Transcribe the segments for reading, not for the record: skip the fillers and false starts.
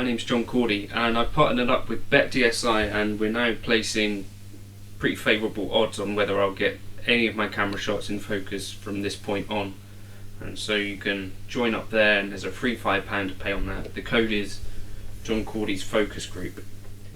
my name's Cordy and I've partnered up with DSI and we're now placing pretty favourable odds on whether I'll get any of my camera shots in focus from this point on. And so you can join up there and there's a free £5 to pay on that. The code is John Cordy's Focus Group.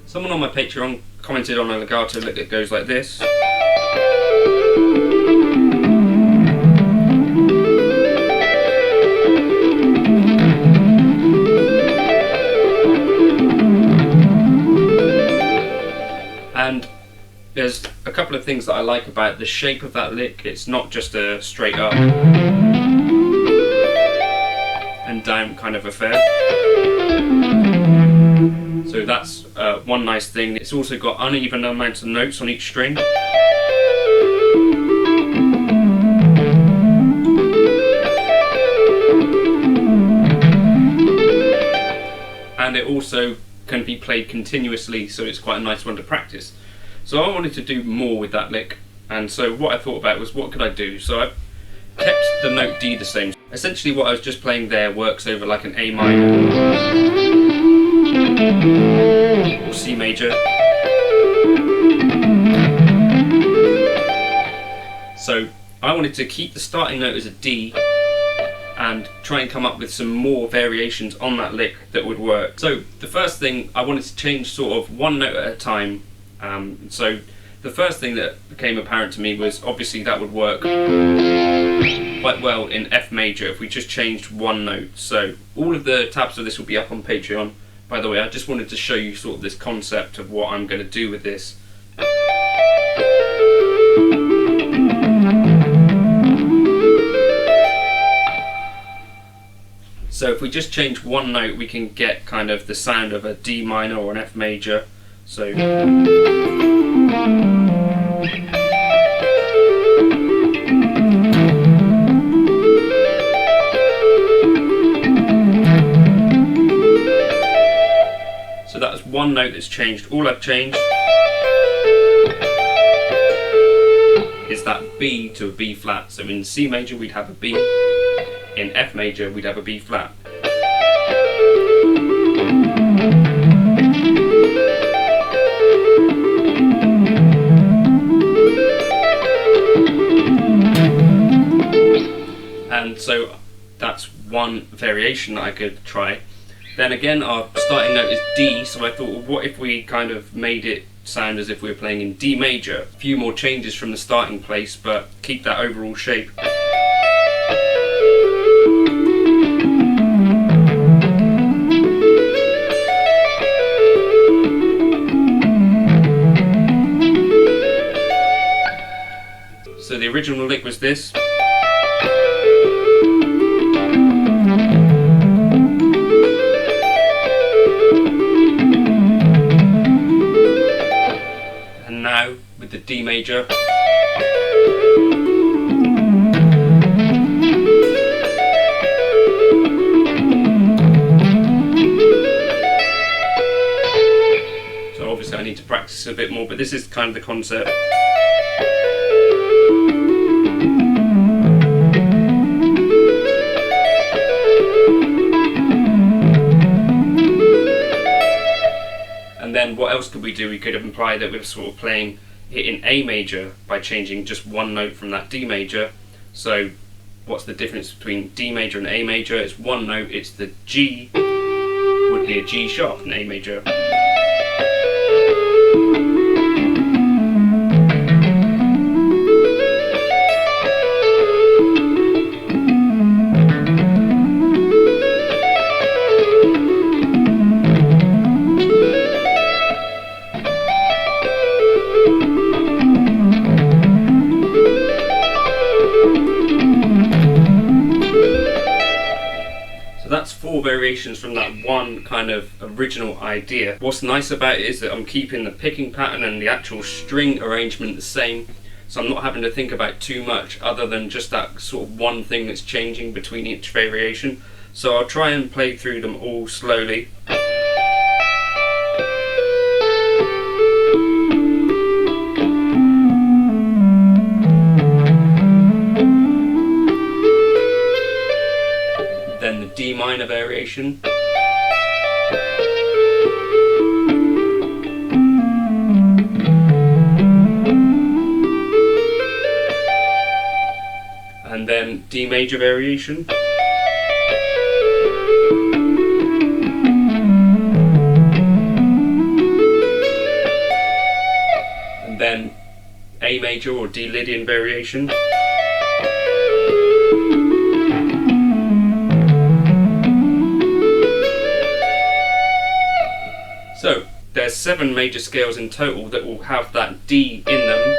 Someone on my Patreon commented on a legato look that goes like this. And there's a couple of things that I like about the shape of that lick. It's not just a straight up and down kind of affair. So that's one nice thing. It's also got uneven amounts of notes on each string. And it also can be played continuously, so it's quite a nice one to practice. So I wanted to do more with that lick, and so what I thought about was what could I do. So I kept the note D the same. Essentially what I was just playing there works over like an A minor or C major. So I wanted to keep the starting note as a D and try and come up with some more variations on that lick that would work. So the first thing, I wanted to change sort of one note at a time. So the first thing that became apparent to me was obviously that would work quite well in F major if we just changed one note. So all of the tabs of this will be up on Patreon. By the way, I just wanted to show you sort of this concept of what I'm going to do with this. So if we just change one note, we can get kind of the sound of a D minor or an F major. So that's one note that's changed. All I've changed is that B to a B flat. So in C major we'd have a B. In F major we'd have a B flat. And so that's one variation that I could try. Then again, our starting note is D, so I thought, well, what if we kind of made it sound as if we were playing in D major? A few more changes from the starting place, but keep that overall shape. So the original lick was this. And now with the D major. So obviously I need to practice a bit more, but this is kind of the concept. And then what else could we do? We could imply that we're sort of playing it in A major by changing just one note from that D major. So what's the difference between D major and A major? It's one note, it's the G would be a G sharp in A major. So that's four variations from that one kind of original idea. What's nice about it is that I'm keeping the picking pattern and the actual string arrangement the same, so I'm not having to think about too much other than just that sort of one thing that's changing between each variation. So I'll try and play through them all slowly. Then the D minor variation. then D major variation. And then A major or D Lydian variation. So there's 7 major scales in total that will have that D in them.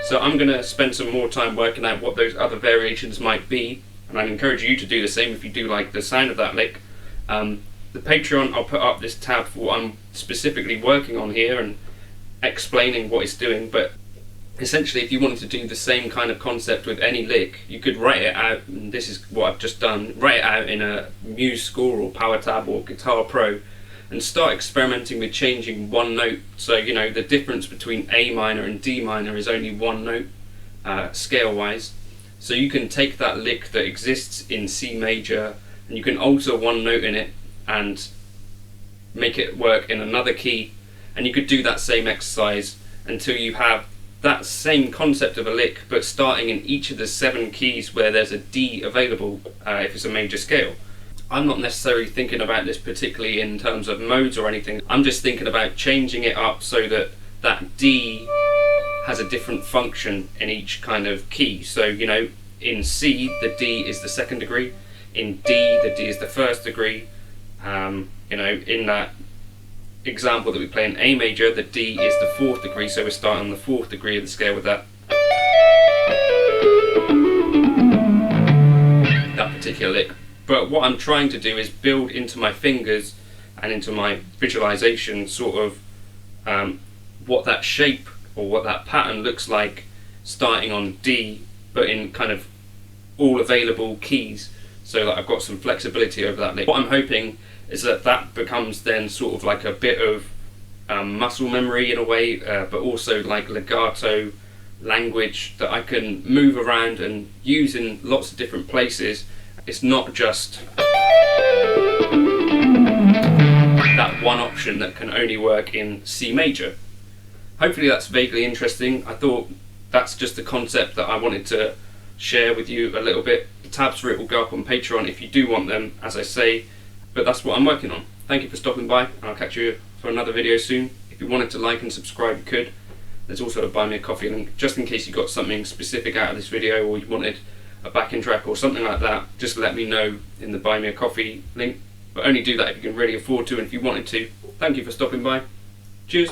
So I'm going to spend some more time working out what those other variations might be, and I'd encourage you to do the same if you do like the sound of that lick. The Patreon, I'll put up this tab for what I'm specifically working on here and explaining what it's doing, but essentially if you wanted to do the same kind of concept with any lick, you could write it out, and this is what I've just done, write it out in a Muse Score or Power Tab or Guitar Pro and start experimenting with changing one note. So you know the difference between A minor and D minor is only one note scale wise, so you can take that lick that exists in C major and you can alter one note in it and make it work in another key, and you could do that same exercise until you have that same concept of a lick but starting in each of the 7 keys where there's a D available if it's a major scale. I'm not necessarily thinking about this particularly in terms of modes or anything. I'm just thinking about changing it up so that that D has a different function in each kind of key. So you know, in C the D is the 2nd degree, in D the D is the 1st degree. You know, in that example that we play in A major, the D is the 4th degree, so we're starting on the 4th degree of the scale with that particular lick. But what I'm trying to do is build into my fingers and into my visualization sort of what that shape or what that pattern looks like starting on D but in kind of all available keys, so that I've got some flexibility over that lick. What I'm hoping is that that becomes then sort of like a bit of muscle memory in a way, but also like legato language that I can move around and use in lots of different places. It's not just that one option that can only work in C major. Hopefully that's vaguely interesting. I thought that's just the concept that I wanted to share with you a little bit. The tabs for it will go up on Patreon if you do want them, as I say, but that's what I'm working on. Thank you for stopping by, and I'll catch you for another video soon. If you wanted to like and subscribe, you could. There's also a buy me a coffee link, just in case you got something specific out of this video or you wanted a backing track or something like that. Just let me know in the buy me a coffee link, but only do that if you can really afford to and if you wanted to. Thank you for stopping by. Cheers.